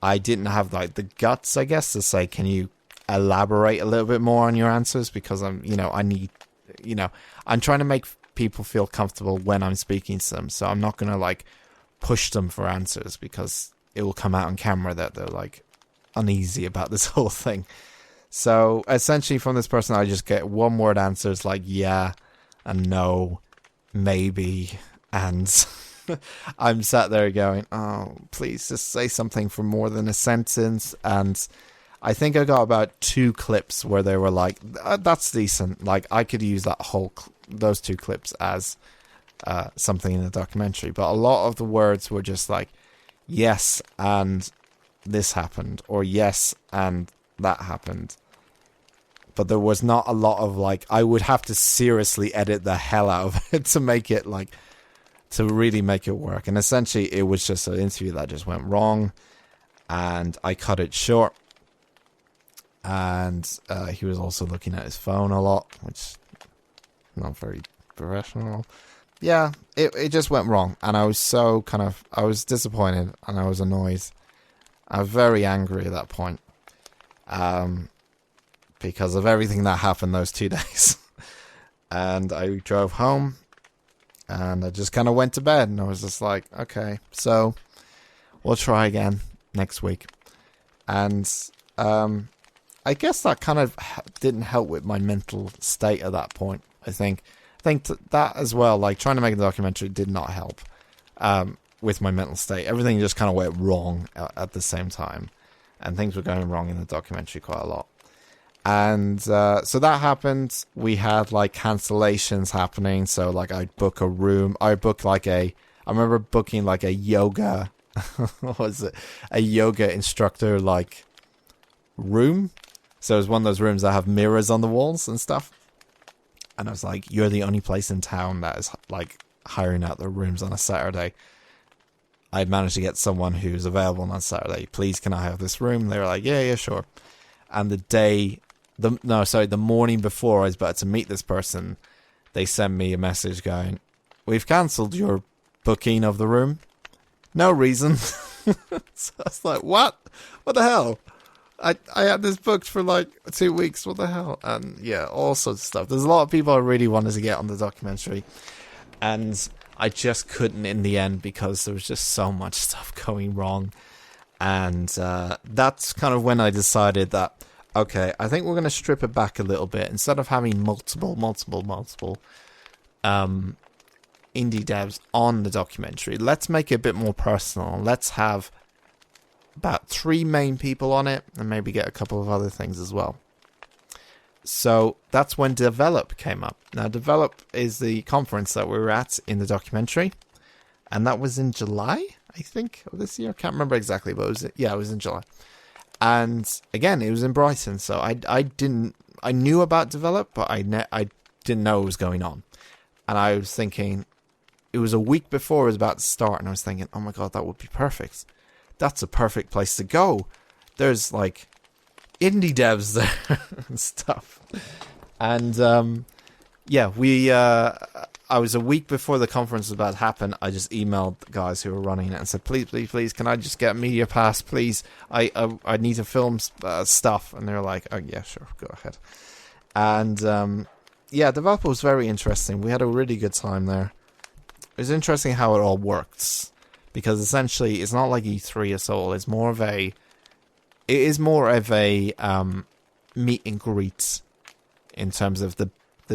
Speaker 1: I didn't have like the guts, I guess, to say, can you elaborate a little bit more on your answers, because I'm trying to make people feel comfortable when I'm speaking to them, so I'm not going to like push them for answers, because it will come out on camera that they're like uneasy about this whole thing. So essentially from this person I just get one word answers like yeah and no, maybe, and I'm sat there going, oh, please just say something for more than a sentence. And I think I got about 2 clips where they were like, that's decent. Like, I could use those 2 clips as something in the documentary. But a lot of the words were just like, yes, and this happened, or yes, and that happened. But there was not a lot of like, I would have to seriously edit the hell out of it to make it like, to really make it work. And essentially it was just an interview that just went wrong, and I cut it short. And he was also looking at his phone a lot, which not very professional. Yeah, it just went wrong, and I was I was disappointed, and I was annoyed. I was very angry at that point, because of everything that happened those 2 days. And I drove home, and I just kind of went to bed, and I was just like, okay, so we'll try again next week. And I guess that kind of didn't help with my mental state at that point. I think that as well, like trying to make a documentary did not help with my mental state. Everything just kind of went wrong at the same time, and things were going wrong in the documentary quite a lot. And so that happened. We had like cancellations happening. So like I'd book a room. I remember booking like a yoga, what was it? A yoga instructor like room. So it was one of those rooms that have mirrors on the walls and stuff. And I was like, you're the only place in town that is like hiring out the rooms on a Saturday. I'd managed to get someone who's available on Saturday. Please, can I have this room? They were like, yeah, sure. And the morning before I was about to meet this person, they sent me a message going, we've cancelled your booking of the room. No reason. So I was like, what? What the hell? I had this booked for like 2 weeks. What the hell? And yeah, all sorts of stuff. There's a lot of people I really wanted to get on the documentary, and I just couldn't in the end because there was just so much stuff going wrong. And that's kind of when I decided that, okay, I think we're going to strip it back a little bit. Instead of having multiple indie devs on the documentary, let's make it a bit more personal. Let's have about 3 main people on it, and maybe get a couple of other things as well. So that's when Develop came up. Now, Develop is the conference that we were at in the documentary, and that was in July, I think, of this year. I can't remember exactly, but it was in July. And again, it was in Brighton, so I knew about Develop, but I didn't know what was going on. And I was thinking, it was a week before it was about to start, and I was thinking, oh my god, that would be perfect. That's a perfect place to go. There's like indie devs there and stuff. And I was a week before the conference was about to happen. I just emailed the guys who were running it and said, please, can I just get a media pass, please? I need to film stuff. And they were like, oh yeah, sure, go ahead. And Developer was very interesting. We had a really good time there. It was interesting how it all works, because essentially it's not like E3 at all. It is more of a meet and greet in terms of the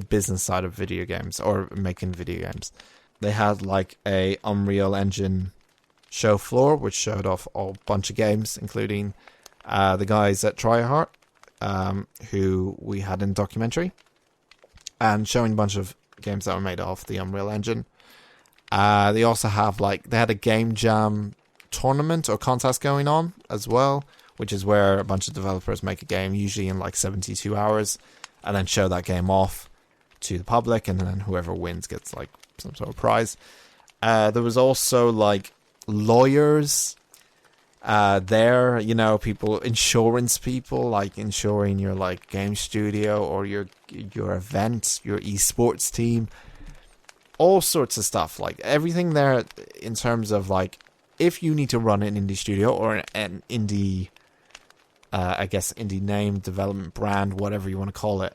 Speaker 1: business side of video games or making video games. They had like a Unreal Engine show floor, which showed off a bunch of games, including the guys at Tryhard, who we had in the documentary, and showing a bunch of games that were made off the Unreal Engine. They also have they had a game jam tournament or contest going on as well, which is where a bunch of developers make a game, usually in 72 hours, and then show that game off to the public, and then whoever wins gets some sort of prize. There was also lawyers there, people, insurance people, insuring your game studio or your event, your esports team, all sorts of stuff, everything there in terms of if you need to run an indie studio or an indie, indie name, development brand, whatever you want to call it.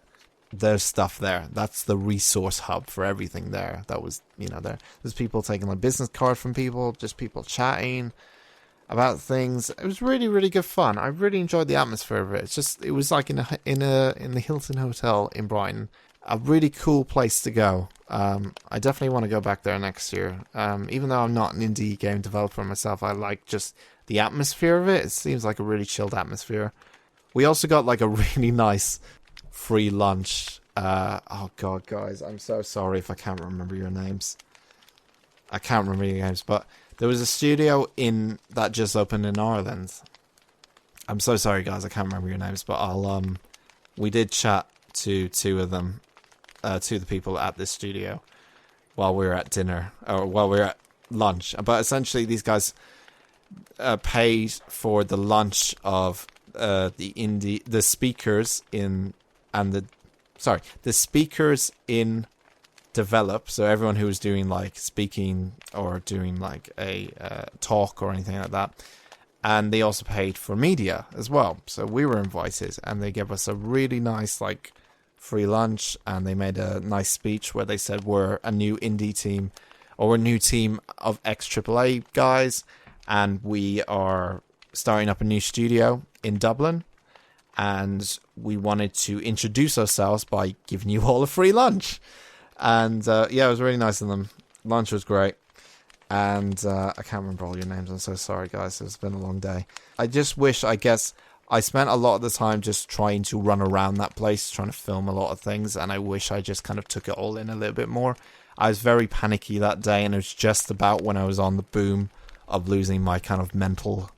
Speaker 1: There's stuff there. That's the resource hub for everything there. That was, there's people taking business cards from people, just people chatting about things. It was really, really good fun. I really enjoyed the atmosphere of it. It was in the Hilton Hotel in Brighton. A really cool place to go. I definitely want to go back there next year. Even though I'm not an indie game developer myself, I like just the atmosphere of it. It seems like a really chilled atmosphere. We also got a really nice free lunch. Oh god, guys, I'm so sorry if I can't remember your names. I can't remember your names, but there was a studio that just opened in Ireland. I'm so sorry, guys, I can't remember your names, but we did chat to two of them, to the people at this studio while we were at dinner, or while we were at lunch. But essentially, these guys paid for the lunch of the speakers in develop. So everyone who was doing speaking or doing a talk or anything like that. And they also paid for media as well. So we were invited, and they gave us a really nice free lunch, and they made a nice speech where they said we're a new indie team, or a new team of ex-AAA guys, and we are starting up a new studio in Dublin, and we wanted to introduce ourselves by giving you all a free lunch. And it was really nice of them. Lunch was great. And I can't remember all your names. I'm so sorry, guys. It's been a long day. I just wish, I spent a lot of the time just trying to run around that place, trying to film a lot of things. And I wish I just kind of took it all in a little bit more. I was very panicky that day. And it was just about when I was on the boom of losing my kind of mental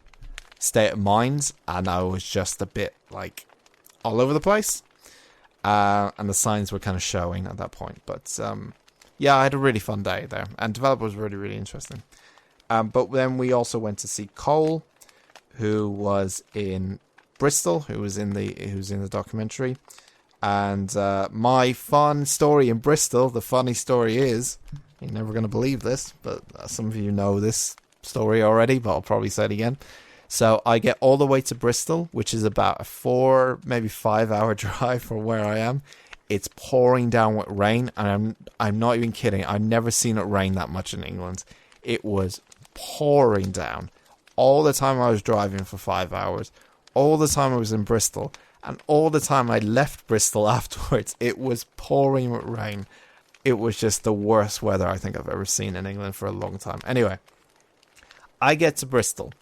Speaker 1: state of mind. And I was just a bit all over the place. And the signs were kind of showing at that point. But I had a really fun day there, and developer was really, really interesting. But then we also went to see Cole, who was in Bristol, who was in the documentary. And my fun story in Bristol, the funny story is, you're never going to believe this, but some of you know this story already, but I'll probably say it again. So I get all the way to Bristol, which is about a 4, maybe 5 hour drive from where I am. It's pouring down with rain, and I'm not even kidding. I've never seen it rain that much in England. It was pouring down all the time I was driving for 5 hours, all the time I was in Bristol, and all the time I left Bristol afterwards. It was pouring with rain. It was just the worst weather I think I've ever seen in England for a long time. Anyway, I get to Bristol,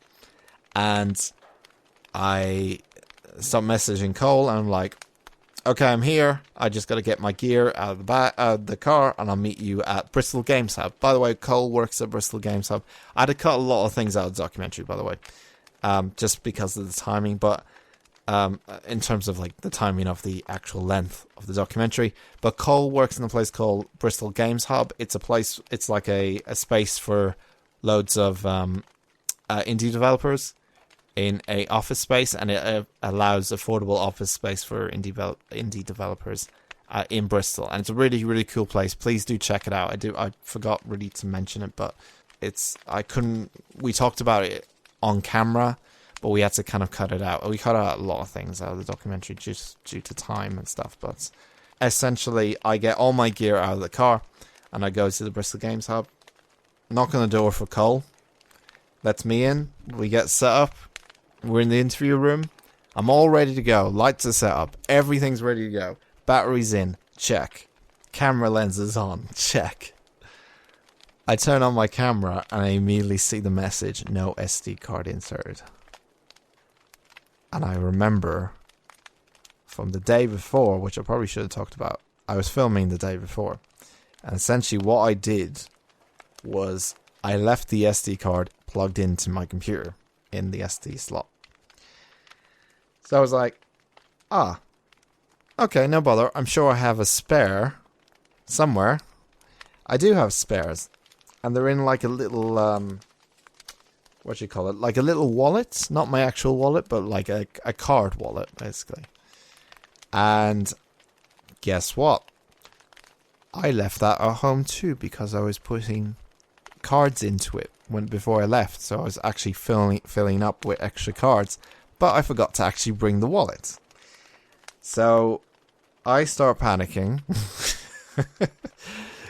Speaker 1: and I start messaging Cole, and I'm like, okay, I'm here. I just got to get my gear out of the car, and I'll meet you at Bristol Games Hub. By the way, Cole works at Bristol Games Hub. I had to cut a lot of things out of the documentary, by the way, just because of the timing. But in terms of the timing of the actual length of the documentary. But Cole works in a place called Bristol Games Hub. It's a place. It's like a space for loads of indie developers in a office space, and it allows affordable office space for indie developers in Bristol. And it's a really, really cool place. Please do check it out. I forgot really to mention it, but we talked about it on camera, but we had to kind of cut it out. We cut out a lot of things out of the documentary just due to time and stuff. But essentially, I get all my gear out of the car, and I go to the Bristol Games Hub, knock on the door for Cole, lets me in. We get set up. We're in the interview room. I'm all ready to go. Lights are set up. Everything's ready to go. Batteries in. Check. Camera lenses on. Check. I turn on my camera and I immediately see the message, no SD card inserted. And I remember from the day before, which I probably should have talked about, I was filming the day before. And essentially what I did was I left the SD card plugged into my computer in the SD slot. So I was like, okay, no bother. I'm sure I have a spare somewhere. I do have spares. And they're in like a little, what do you call it? Like a little wallet. Not my actual wallet, but like a card wallet, basically. And guess what? I left that at home too because I was putting cards into it before I left. So I was actually filling up with extra cards. But I forgot to actually bring the wallet. So I start panicking.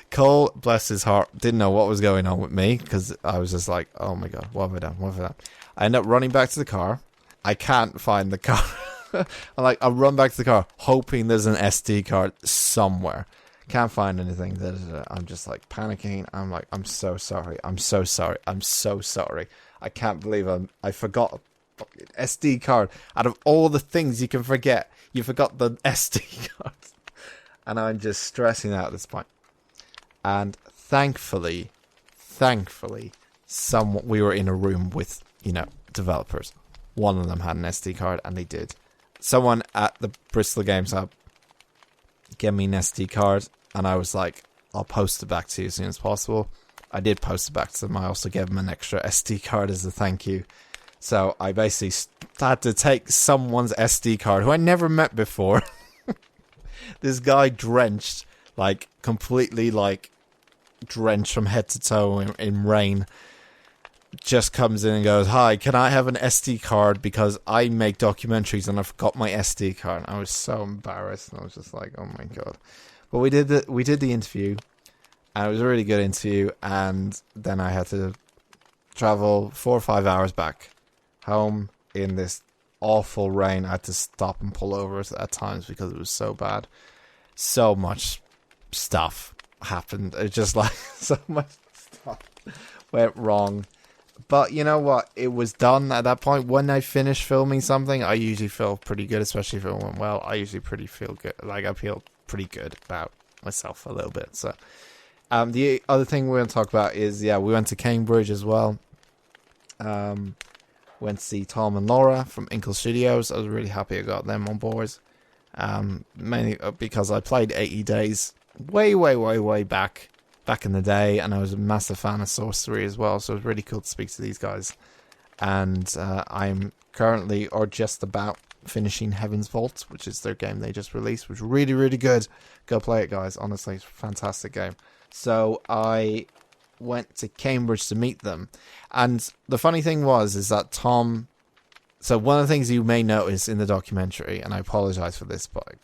Speaker 1: Cole, bless his heart, didn't know what was going on with me because I was just like, oh my god, what have I done? What have I done? I end up running back to the car. I can't find the car. I run back to the car hoping there's an SD card somewhere. Can't find anything. I'm just like panicking. I'm like, I'm so sorry. I'm so sorry. I'm so sorry. I can't believe I forgot a SD card. Out of all the things you can forget, you forgot the SD card. And I'm just stressing out at this point. And thankfully, we were in a room with, developers. One of them had an SD card, and they did. Someone at the Bristol Games Hub gave me an SD card, and I was like, I'll post it back to you as soon as possible. I did post it back to them. I also gave them an extra SD card as a thank you. So I basically had to take someone's SD card, who I never met before. This guy drenched, completely, drenched from head to toe in rain, just comes in and goes, hi, can I have an SD card because I make documentaries and I forgot my SD card. I was so embarrassed, and I was just like, oh my god. But we did the interview, and it was a really good interview, and then I had to travel 4 or 5 hours back home in this awful rain. I had to stop and pull over at times because it was so bad. So much stuff happened. It just so much stuff went wrong. But you know what? It was done at that point. When I finish filming something, I usually feel pretty good, especially if it went well. I usually feel good. I feel pretty good about myself a little bit. So, the other thing we're going to talk about is, we went to Cambridge as well. Went to see Tom and Laura from Inkle Studios. I was really happy I got them on board. Mainly because I played 80 Days way back in the day, and I was a massive fan of Source 3 as well, so it was really cool to speak to these guys. And I'm currently, or just about, finishing Heaven's Vault, which is their game they just released, which is really, really good. Go play it, guys. Honestly, it's a fantastic game. So I went to Cambridge to meet them. And the funny thing is that Tom... So one of the things you may notice in the documentary, and I apologize for this, but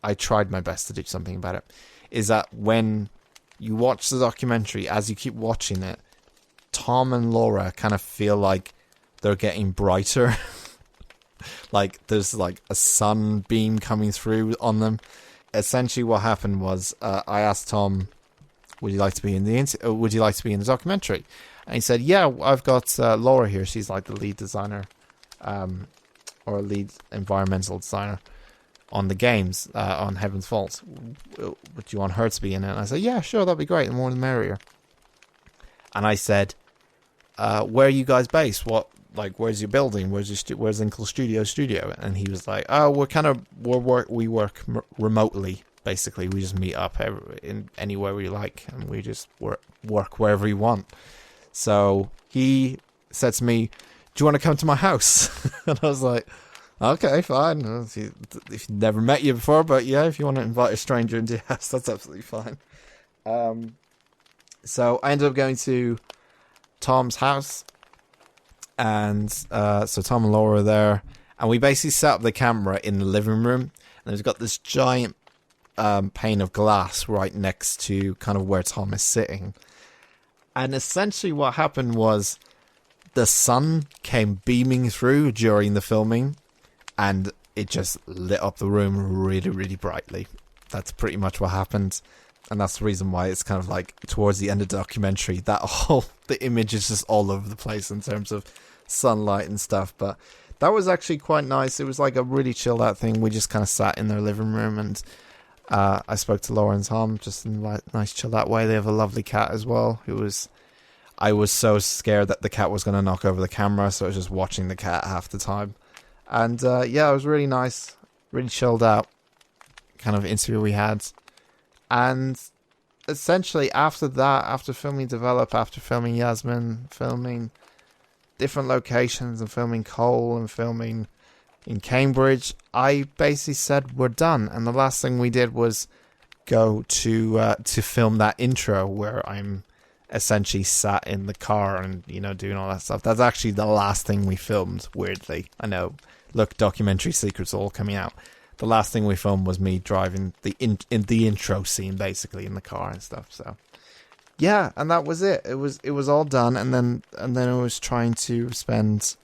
Speaker 1: I tried my best to do something about it, is that when you watch the documentary, as you keep watching it, Tom and Laura kind of feel like they're getting brighter. There's a sunbeam coming through on them. Essentially what happened was, I asked Tom, would you like to be in the documentary? And he said, yeah, I've got Laura here. She's the lead designer, or lead environmental designer on the games, on Heaven's Vault. Would you want her to be in it? And I said, yeah, sure, that'd be great. The more the merrier. And I said, where are you guys based? Where's your building? Where's Inkle Studio? And he was like, oh, we work remotely. Basically, we just meet up anywhere we like, and we just work wherever we want. So he said to me, do you want to come to my house? And I was like, okay, fine. If you've never met you before, but yeah, if you want to invite a stranger into your house, that's absolutely fine. So I ended up going to Tom's house, and so Tom and Laura were there, and we basically set up the camera in the living room, and we've got this giant pane of glass right next to kind of where Tom is sitting. And essentially what happened was the sun came beaming through during the filming, and it just lit up the room really, really brightly. That's pretty much what happened. And that's the reason why it's kind of like towards the end of the documentary, the image is just all over the place in terms of sunlight and stuff. But that was actually quite nice. It was like a really chilled out thing. We just kind of sat in their living room, and I spoke to Laura and Tom just in a nice chilled out way. They have a lovely cat as well. I was so scared that the cat was going to knock over the camera, so I was just watching the cat half the time. And yeah, it was really nice, really chilled out kind of interview we had. And essentially after that, after filming Develop, after filming Yasmin, filming different locations and filming Cole and filming in Cambridge, I basically said we're done. And the last thing we did was go to film that intro where I'm essentially sat in the car and, you know, doing all that stuff. That's actually the last thing we filmed, weirdly. I know, look, documentary secrets all coming out. The last thing we filmed was me driving in the intro scene, basically, in the car and stuff. So, yeah, and that was it. It was all done, and then I was trying to spend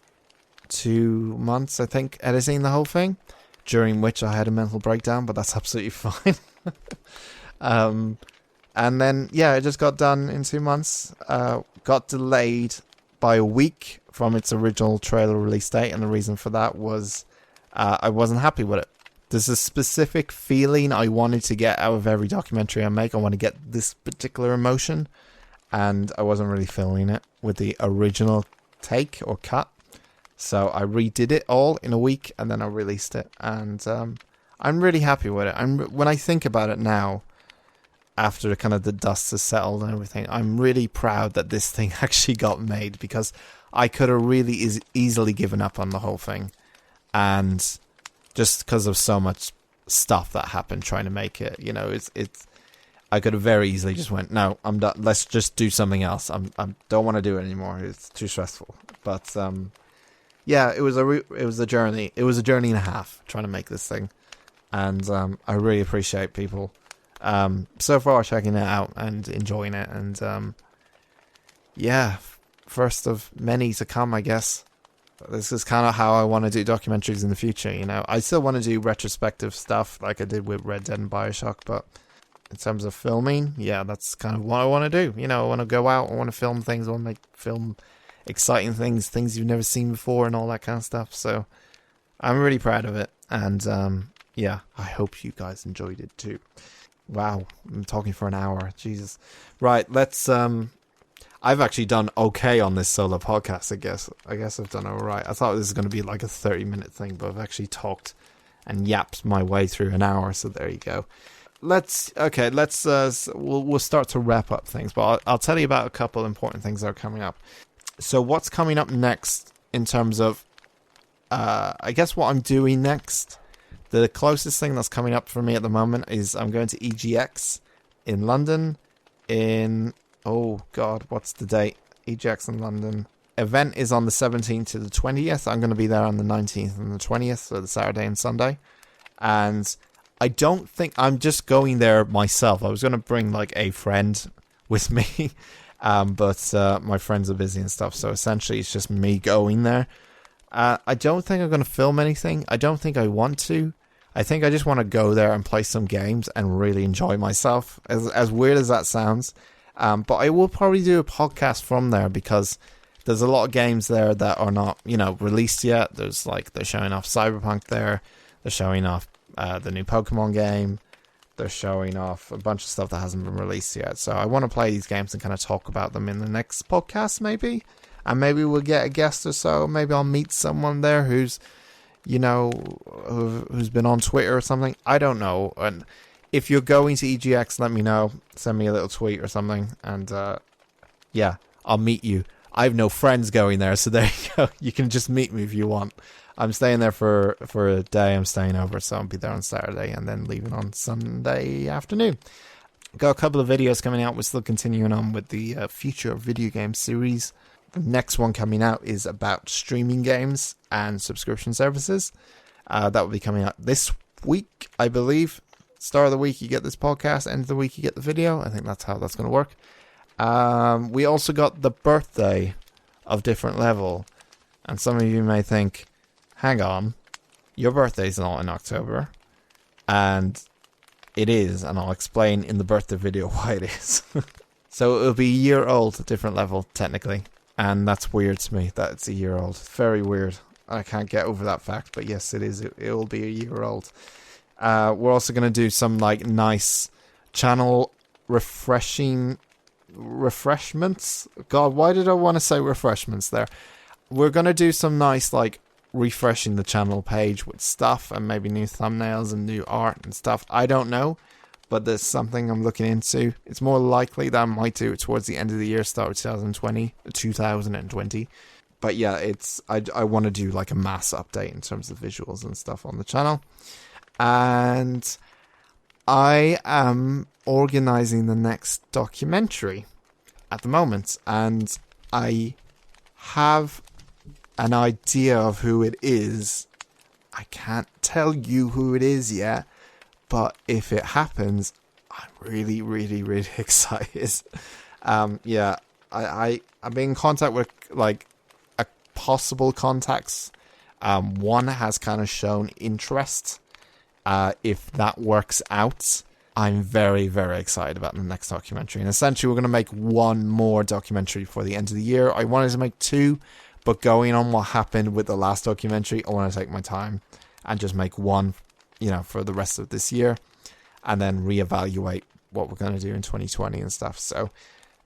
Speaker 1: 2 months, I think, editing the whole thing, during which I had a mental breakdown, but that's absolutely fine. And then, yeah, it just got done in 2 months. Got delayed by a week from its original trailer release date, and the reason for that was I wasn't happy with it. There's a specific feeling I wanted to get out of every documentary I make. I want to get this particular emotion, and I wasn't really feeling it with the original take or cut. So I redid it all in a week, and then I released it, and I'm really happy with it. When I think about it now, after kind of the dust has settled and everything, I'm really proud that this thing actually got made, because I could have really easily given up on the whole thing, and just because of so much stuff that happened trying to make it, you know, it's I could have very easily just went, no, I'm done. Let's just do something else. I don't want to do it anymore. It's too stressful. But yeah, it was a journey. It was a journey and a half trying to make this thing, and I really appreciate people so far checking it out and enjoying it, and yeah, first of many to come, I guess. This is kind of how I want to do documentaries in the future, you know. I still want to do retrospective stuff like I did with Red Dead and Bioshock, but in terms of filming, yeah, that's kind of what I want to do. You know, I want to go out, I want to film things, I want to film exciting things you've never seen before and all that kind of stuff. So I'm really proud of it, and yeah, I hope you guys enjoyed it too. Wow, I'm talking for an hour. Jesus. Right, let's I've actually done okay on this solo podcast, I guess. I guess I've done all right. I thought this was going to be like a 30-minute thing, but I've actually talked and yapped my way through an hour, so there you go. We'll start to wrap up things, but I'll tell you about a couple important things that are coming up. So what's coming up next in terms of, I guess what I'm doing next, the closest thing that's coming up for me at the moment is I'm going to EGX in London in... Oh, God, what's the date? EGX in London. Event is on the 17th to the 20th. I'm going to be there on the 19th and the 20th, so the Saturday and Sunday. And I don't think... I'm just going there myself. I was going to bring, like, a friend with me, but my friends are busy and stuff, so essentially it's just me going there. I don't think I'm going to film anything. I don't think I want to. I think I just want to go there and play some games and really enjoy myself, as weird as that sounds. But I will probably do a podcast from there, because there's a lot of games there that are not, you know, released yet. There's like, they're showing off Cyberpunk there. They're showing off the new Pokemon game. They're showing off a bunch of stuff that hasn't been released yet. So I want to play these games and kind of talk about them in the next podcast, maybe. And maybe we'll get a guest or so. Maybe I'll meet someone there who's, you know, who's been on Twitter or something. I don't know. And if you're going to EGX, let me know. Send me a little tweet or something. And yeah, I'll meet you. I have no friends going there, so there you go. You can just meet me if you want. I'm staying there for a day. I'm staying over, so I'll be there on Saturday and then leaving on Sunday afternoon. Got a couple of videos coming out. We're still continuing on with the future video game series. The next one coming out is about streaming games and subscription services. That will be coming out this week, I believe. Start of the week, you get this podcast. End of the week, you get the video. I think that's how that's going to work. We also got the birthday of different level. And some of you may think, hang on, your birthday's not in October. And it is, and I'll explain in the birthday video why it is. So it'll be a year old at different level, technically. And that's weird to me, that it's a year old. Very weird. I can't get over that fact, but yes, it is. It will be a year old. We're also going to do some like nice channel refreshments. God, why did I want to say refreshments there? We're going to do some nice like refreshing the channel page with stuff and maybe new thumbnails and new art and stuff. I don't know, but there's something I'm looking into. It's more likely that I might do it towards the end of the year, start of 2020. But yeah, I want to do like a mass update in terms of visuals and stuff on the channel. And I am organizing the next documentary at the moment, and I have an idea of who it is. I can't tell you who it is yet, but if it happens, I'm really, really, really excited. Yeah, I've been in contact with like a possible contacts. One has kind of shown interest. If that works out, I'm very, very excited about the next documentary. And essentially, we're going to make one more documentary for the end of the year. I wanted to make two, but going on what happened with the last documentary, I want to take my time and just make one, for the rest of this year, and then reevaluate what we're going to do in 2020 and stuff. So,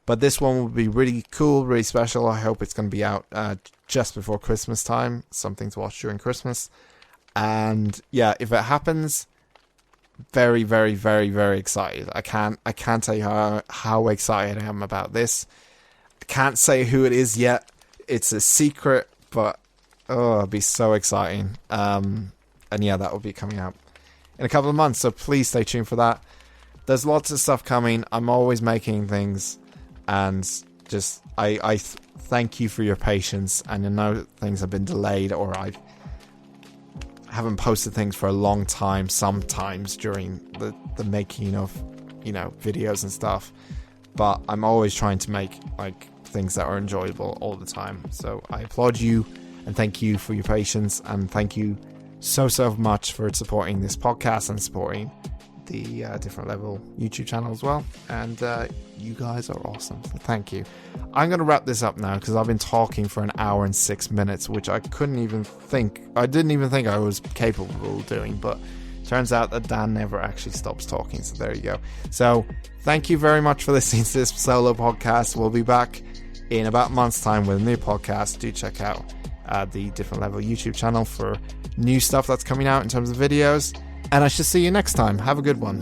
Speaker 1: but this one will be really cool, really special. I hope it's going to be out just before Christmas time, something to watch during Christmas. And yeah, if it happens, very, very, very, very excited. I can't tell you how excited I am about this. I can't say who it is yet. It's a secret, but it'll be so exciting. And yeah, that will be coming out in a couple of months, so please stay tuned for that. There's lots of stuff coming. I'm always making things, and just I thank you for your patience. And I know things have been delayed, or I haven't posted things for a long time, sometimes during the making of videos and stuff, but I'm always trying to make like things that are enjoyable all the time. So I applaud you and thank you for your patience, and thank you so much for supporting this podcast and supporting the Different Level YouTube channel as well. And you guys are awesome, so thank you. I'm going to wrap this up now because I've been talking for an hour and 6 minutes, which I didn't even think I was capable of doing, but turns out that Dan never actually stops talking, so there you go. So thank you very much for listening to this solo podcast. We'll be back in about a month's time with a new podcast. Do check out the Different Level YouTube channel for new stuff that's coming out in terms of videos, and I shall see you next time. Have a good one.